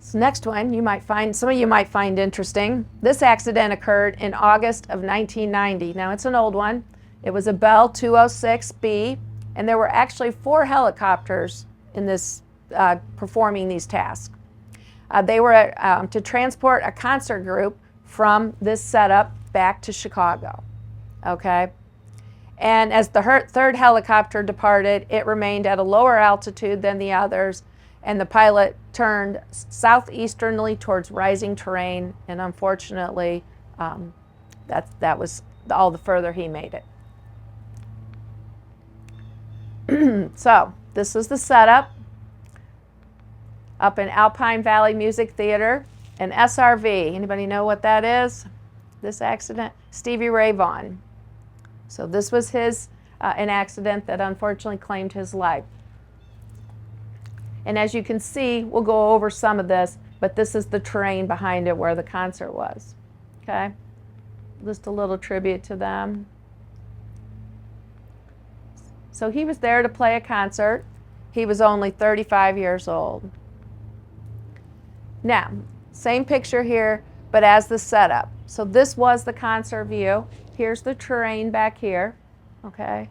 This next one some of you might find interesting. This accident occurred in August of 1990. Now it's an old one. It was a Bell 206B, and there were actually 4 helicopters in this performing these tasks. They were to transport a concert group from this setup back to Chicago. Okay. And as the third helicopter departed, it remained at a lower altitude than the others, and the pilot turned southeasternly towards rising terrain, and unfortunately, that was all the further he made it. So this is the setup up in Alpine Valley Music Theater, an SRV. Anybody know what that is? This accident? Stevie Ray Vaughan. So this was an accident that unfortunately claimed his life. And as you can see, we'll go over some of this, but this is the terrain behind it where the concert was. Okay? Just a little tribute to them. So he was there to play a concert. He was only 35 years old. Now, same picture here, but as the setup. So this was the concert view. Here's the terrain back here. Okay?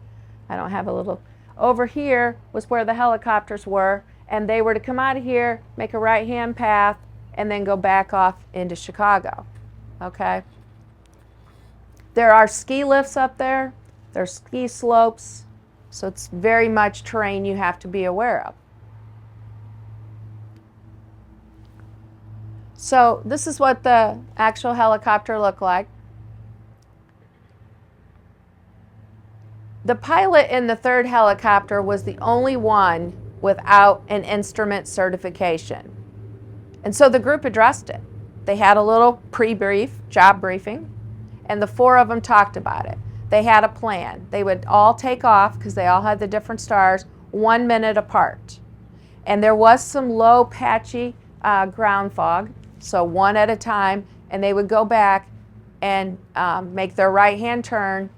I don't have a little. Over here was where the helicopters were, and they were to come out of here, make a right-hand path, and then go back off into Chicago. Okay? There are ski lifts up there. There's ski slopes. So it's very much terrain you have to be aware of. So this is what the actual helicopter looked like. The pilot in the third helicopter was the only one without an instrument certification. And so the group addressed it. They had a little pre-brief, job briefing, and the 4 of them talked about it. They had a plan. They would all take off, because they all had the different stars, 1 minute apart. And there was some low, patchy ground fog, so one at a time, and they would go back and make their right-hand turn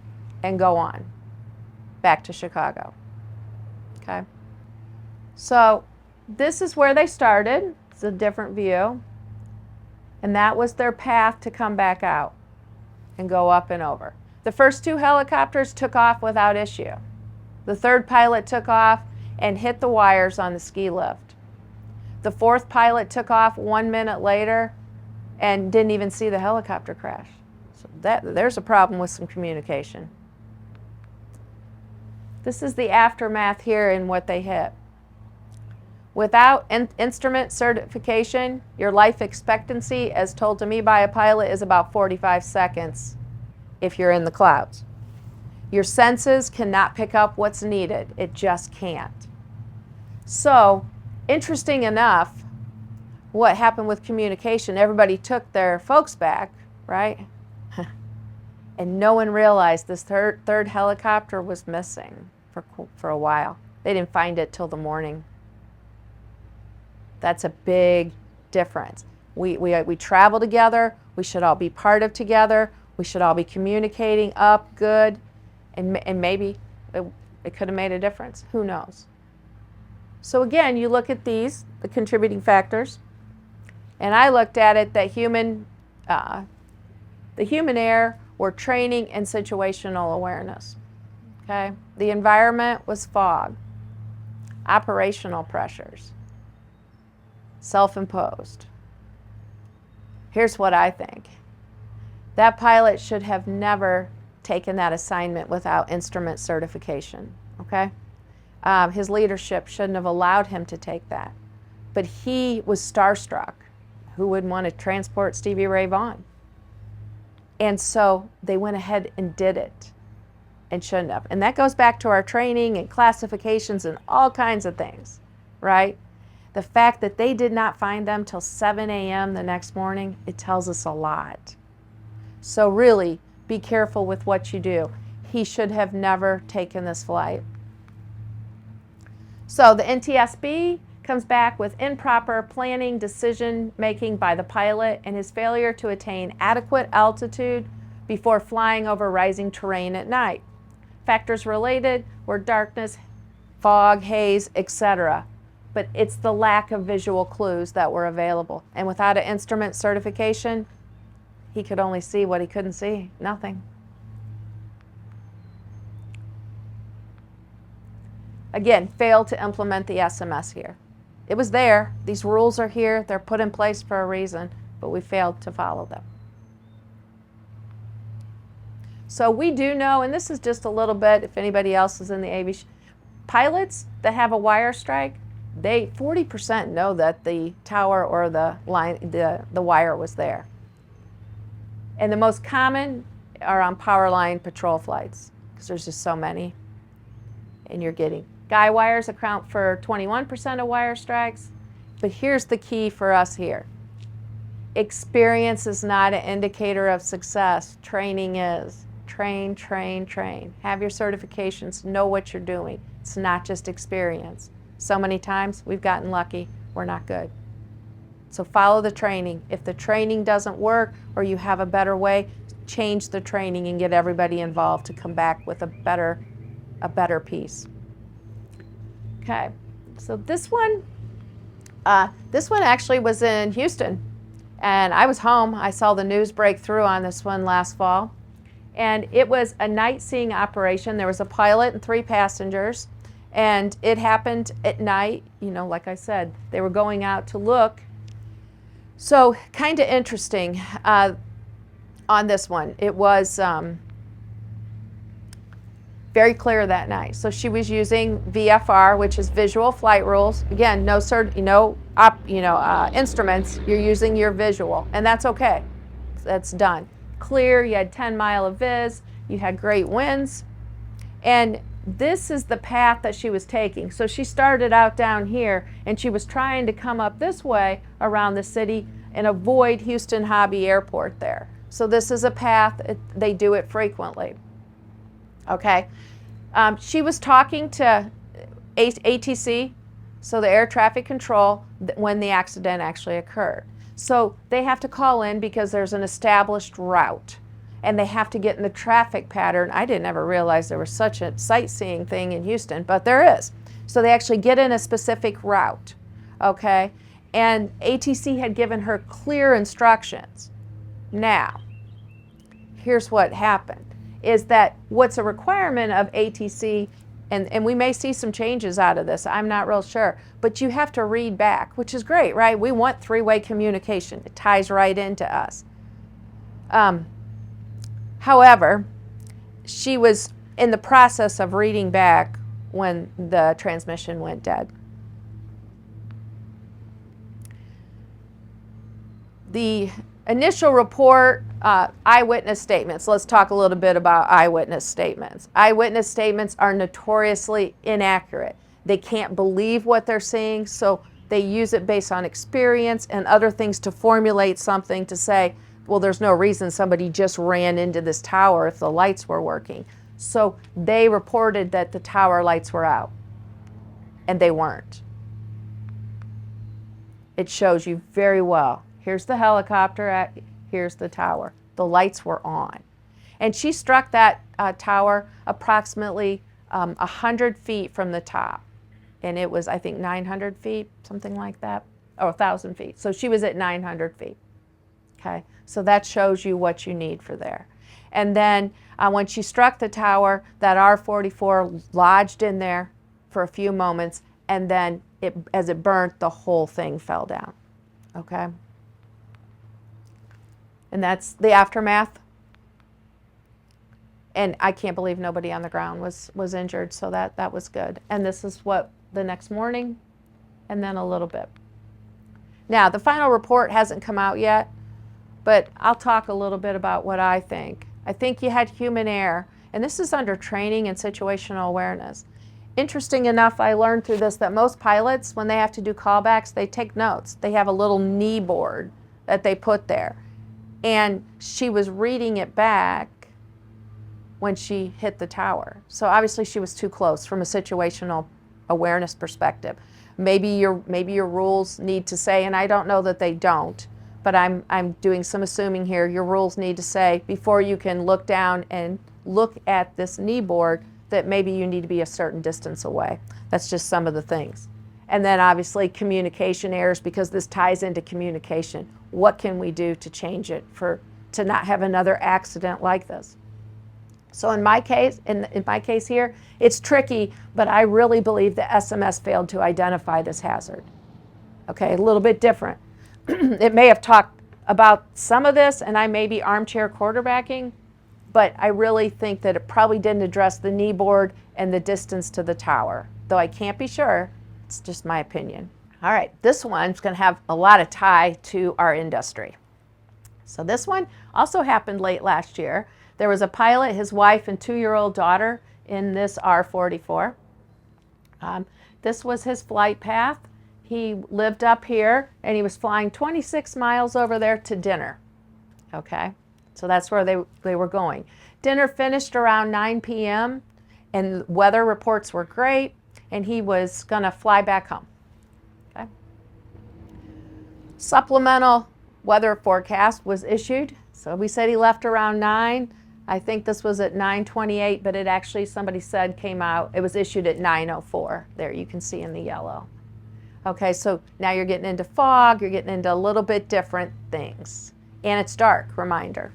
and go on back to Chicago. Okay? So this is where they started. It's a different view. And that was their path to come back out and go up and over. The first 2 helicopters took off without issue. The third pilot took off and hit the wires on the ski lift. The 4th pilot took off 1 minute later and didn't even see the helicopter crash. So there's a problem with some communication. This is the aftermath here and what they hit. Without instrument certification, your life expectancy, as told to me by a pilot, is about 45 seconds if you're in the clouds. Your senses cannot pick up what's needed. It just can't. So, interesting enough, what happened with communication, everybody took their folks back, right? And no one realized this third helicopter was missing for a while. They didn't find it till the morning. That's a big difference. We travel together. We should all be part of together. We should all be communicating up good, and maybe it could have made a difference. Who knows? So again, you look at these, the contributing factors, and I looked at it that the human error were training and situational awareness. Okay, the environment was fog, operational pressures, self-imposed. Here's what I think. That pilot should have never taken that assignment without instrument certification, okay? His leadership shouldn't have allowed him to take that. But he was starstruck. Who would want to transport Stevie Ray Vaughan? And so they went ahead and did it. and shouldn't have. And that goes back to our training and classifications and all kinds of things, right? The fact that they did not find them till 7 a.m. the next morning, it tells us a lot. So really, be careful with what you do. He should have never taken this flight. So the NTSB comes back with improper planning, decision making by the pilot, and his failure to attain adequate altitude before flying over rising terrain at night. Factors related were darkness, fog, haze, etc. But it's the lack of visual clues that were available. And without an instrument certification, he could only see what he couldn't see, nothing. Again, failed to implement the SMS here. It was there, these rules are here, they're put in place for a reason, but we failed to follow them. So we do know, and this is just a little bit, if anybody else is in the aviation, pilots that have a wire strike, 40% know that the tower or the line, the wire was there. And the most common are on power line patrol flights, because there's just so many. And you're getting guy wires account for 21% of wire strikes. But here's the key for us here. Experience is not an indicator of success. Training is. Train, train, train. Have your certifications. Know what you're doing. It's not just experience. So many times we've gotten lucky. We're not good. So follow the training. If the training doesn't work or you have a better way, change the training and get everybody involved to come back with a better piece. Okay, so this one actually was in Houston, and I was home. I saw the news break through on this one last fall, and it was a night seeing operation. There was a pilot and 3 passengers, and it happened at night. You know, like I said, they were going out to look. So kind of interesting on this one. It was very clear that night. So she was using VFR, which is visual flight rules. Again, no instruments. You're using your visual, and that's okay. That's done. Clear. You had 10-mile of viz. You had great winds, and this is the path that she was taking. So she started out down here, and she was trying to come up this way around the city and avoid Houston Hobby Airport there. So this is a path. They do it frequently. Okay, she was talking to ATC, so the air traffic control, when the accident actually occurred. So they have to call in because there's an established route, and they have to get in the traffic pattern. I didn't ever realize there was such a sightseeing thing in Houston, but there is. So they actually get in a specific route, okay? And ATC had given her clear instructions. Now, here's what happened. Is that what's a requirement of ATC, and we may see some changes out of this, I'm not real sure, but you have to read back, which is great, right? We want 3-way communication. It ties right into us. However, she was in the process of reading back when the transmission went dead. The initial report, eyewitness statements. Let's talk a little bit about eyewitness statements. Eyewitness statements are notoriously inaccurate. They can't believe what they're seeing, so they use it based on experience and other things to formulate something to say, well, there's no reason somebody just ran into this tower if the lights were working. So they reported that the tower lights were out, and they weren't. It shows you very well. Here's the helicopter, here's the tower. The lights were on. And she struck that tower approximately 100 feet from the top. And it was, I think, 900 feet, something like that, or 1,000 feet. So she was at 900 feet. Okay, so that shows you what you need for there. And then when she struck the tower, that R-44 lodged in there for a few moments, and then as it burnt, the whole thing fell down. Okay? And that's the aftermath. And I can't believe nobody on the ground was injured, so that was good. And this is what the next morning, and then a little bit. Now, the final report hasn't come out yet, but I'll talk a little bit about what I think. I think you had human error, And this is under training and situational awareness. Interesting enough, I learned through this that most pilots, when they have to do callbacks, they take notes. They have a little knee board that they put there. And she was reading it back when she hit the tower. So obviously she was too close from a situational awareness perspective. Maybe your rules need to say, and I don't know that they don't, but I'm doing some assuming here, your rules need to say before you can look down and look at this knee board that maybe you need to be a certain distance away. That's just some of the things. And then obviously communication errors, because this ties into communication. What can we do to change it to not have another accident like this? So in my case here, it's tricky, but I really believe the SMS failed to identify this hazard. Okay, a little bit different. It may have talked about some of this, and I may be armchair quarterbacking, but I really think that it probably didn't address the knee board and the distance to the tower. Though I can't be sure, it's just my opinion. All right, this one's going to have a lot of tie to our industry. So this one also happened late last year. There was a pilot, his wife, and 2-year-old daughter in this R-44. This was his flight path. He lived up here, and he was flying 26 miles over there to dinner. Okay, so that's where they were going. Dinner finished around 9 p.m., and weather reports were great, and he was going to fly back home. Okay. Supplemental weather forecast was issued. So we said he left around 9. I think this was at 9:28, but it actually, somebody said, came out. It was issued at 9:04. There, you can see in the yellow. Okay, so now you're getting into fog. You're getting into a little bit different things. And it's dark, reminder,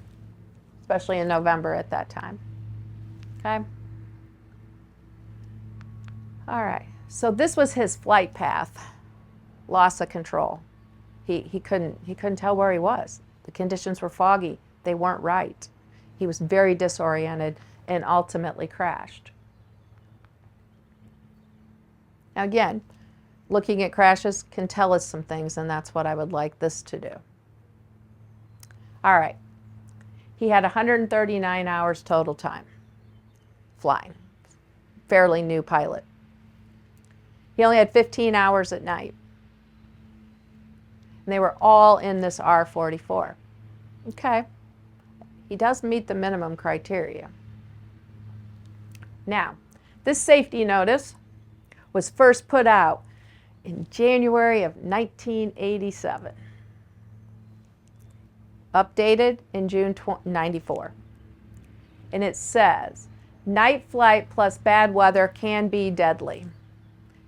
especially in November at that time. Okay. All right, so this was his flight path. Loss of control. He couldn't tell where he was. The conditions were foggy. They weren't right. He was very disoriented and ultimately crashed. Now again, looking at crashes can tell us some things, and that's what I would like this to do. All right. He had 139 hours total time flying. Fairly new pilot. He only had 15 hours at night. And they were all in this R-44. Okay. He does meet the minimum criteria. Now, this safety notice was first put out in January of 1987. Updated in June 94. And it says, night flight plus bad weather can be deadly.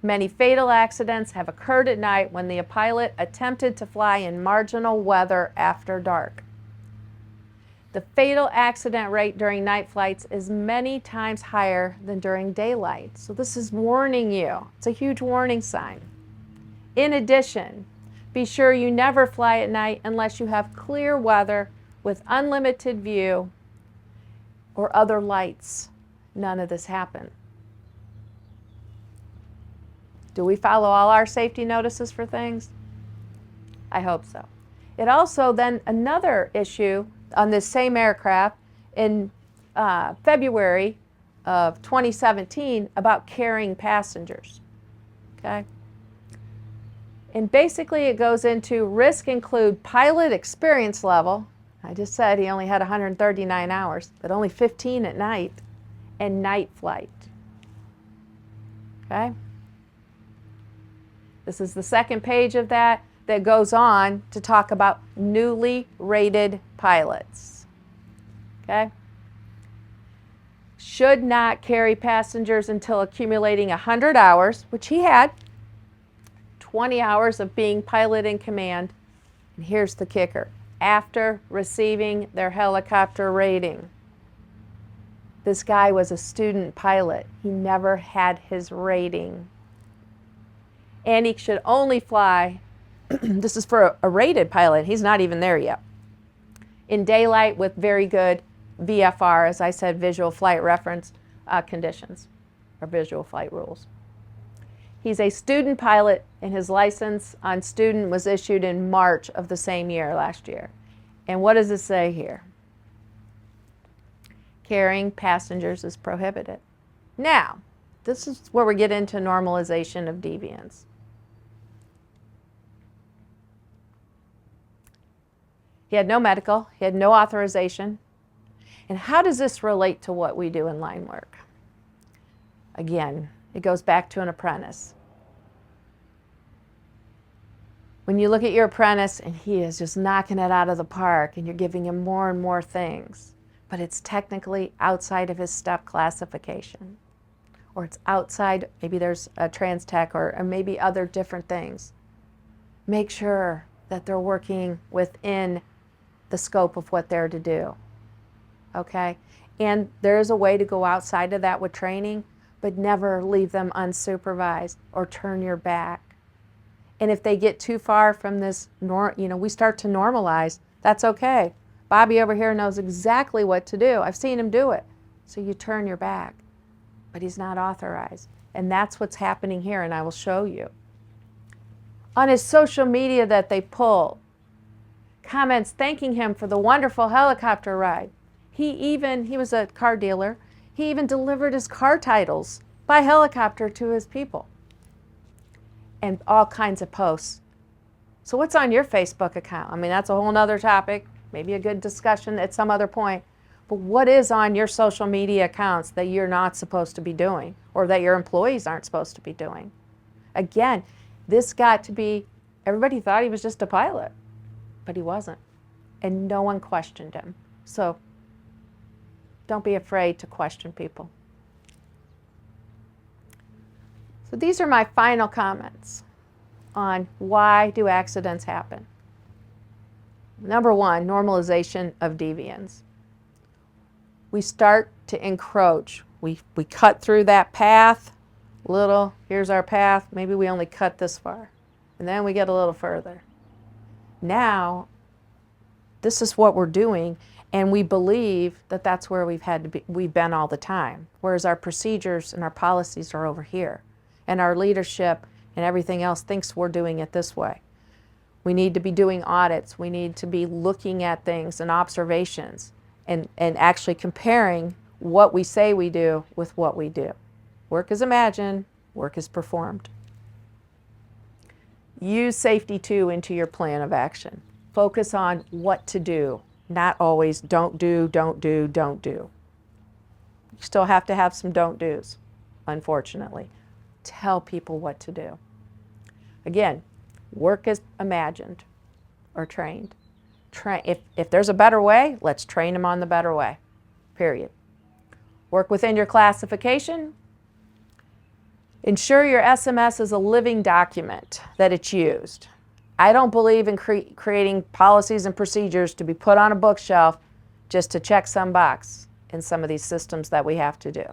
Many fatal accidents have occurred at night when the pilot attempted to fly in marginal weather after dark. The fatal accident rate during night flights is many times higher than during daylight. So this is warning you. It's a huge warning sign. In addition, be sure you never fly at night unless you have clear weather with unlimited view or other lights. None of this happened. Do we follow all our safety notices for things? I hope so. It also then, another issue on this same aircraft in February of 2017 about carrying passengers. Okay? And basically it goes into risk include pilot experience level. I just said he only had 139 hours, but only 15 at night, and night flight. Okay? This is the second page of that goes on to talk about newly rated pilots. Okay? Should not carry passengers until accumulating 100 hours, which he had, 20 hours of being pilot in command, and here's the kicker, after receiving their helicopter rating. This guy was a student pilot. He never had his rating. And he should only fly, this is for a rated pilot, he's not even there yet, in daylight with very good VFR, as I said, visual flight reference conditions, or visual flight rules. He's a student pilot, and his license on student was issued in March of the same year, last year. And what does it say here? Carrying passengers is prohibited. Now, this is where we get into normalization of deviance. He had no medical, he had no authorization. And how does this relate to what we do in line work? Again, it goes back to an apprentice. When you look at your apprentice and he is just knocking it out of the park and you're giving him more and more things, but it's technically outside of his step classification, or it's outside, maybe there's a trans tech or maybe other different things. Make sure that they're working within the scope of what they're to do, okay? And there is a way to go outside of that with training, but never leave them unsupervised or turn your back. And if they get too far from this, we start to normalize, that's okay. Bobby over here knows exactly what to do. I've seen him do it. So you turn your back, but he's not authorized. And that's what's happening here, and I will show you. On his social media that they pulled, comments thanking him for the wonderful helicopter ride. He was a car dealer, he even delivered his car titles by helicopter to his people. And all kinds of posts. So what's on your Facebook account? I mean, that's a whole nother topic, maybe a good discussion at some other point. But what is on your social media accounts that you're not supposed to be doing, or that your employees aren't supposed to be doing? Again, this got to be, everybody thought he was just a pilot, but he wasn't. And no one questioned him. So don't be afraid to question people. So these are my final comments on why do accidents happen. Number one, normalization of deviance. We start to encroach. We cut through that path, here's our path, maybe we only cut this far. And then we get a little further. Now, this is what we're doing, and we believe that that's where we've been all the time, whereas our procedures and our policies are over here. And our leadership and everything else thinks we're doing it this way. We need to be doing audits. We need to be looking at things and observations and actually comparing what we say we do with what we do. Work is imagined, work is performed. Use safety too into your plan of action. Focus on what to do, not always don't do, don't do, don't do. You still have to have some don't do's, unfortunately. Tell people what to do. Again, work is imagined or trained. If there's a better way, let's train them on the better way, period. Work within your classification. Ensure your SMS is a living document, that it's used. I don't believe in creating policies and procedures to be put on a bookshelf just to check some box in some of these systems that we have to do.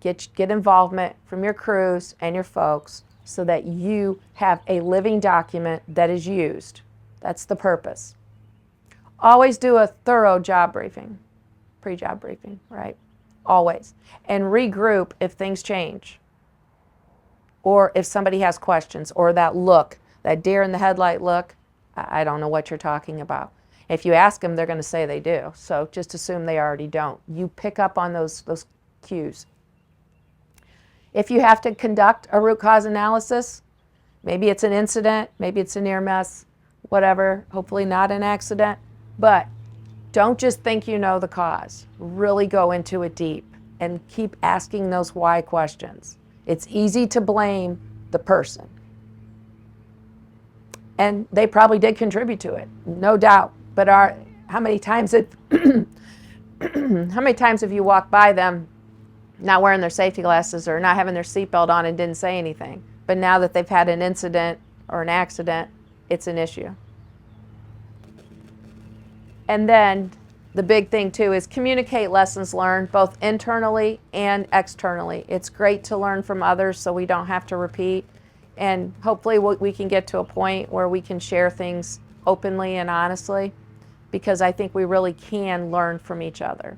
Get involvement from your crews and your folks so that you have a living document that is used. That's the purpose. Always do a thorough job briefing, pre-job briefing, right? Always. And regroup if things change, or if somebody has questions, or that look, that deer in the headlight look, I don't know what you're talking about. If you ask them, they're going to say they do. So just assume they already don't. You pick up on those cues. If you have to conduct a root cause analysis, maybe it's an incident, maybe it's a near miss, whatever, hopefully not an accident, but don't just think you know the cause. Really go into it deep and keep asking those why questions. It's easy to blame the person. And they probably did contribute to it, no doubt. But how many times have you walked by them not wearing their safety glasses or not having their seatbelt on and didn't say anything? But now that they've had an incident or an accident, it's an issue. And then the big thing too is communicate lessons learned both internally and externally. It's great to learn from others so we don't have to repeat. And hopefully we can get to a point where we can share things openly and honestly, because I think we really can learn from each other.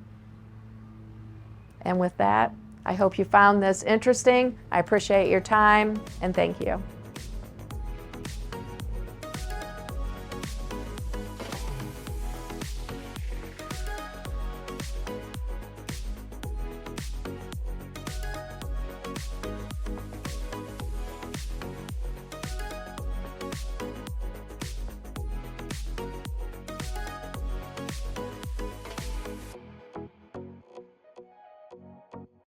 And with that, I hope you found this interesting. I appreciate your time, and thank you.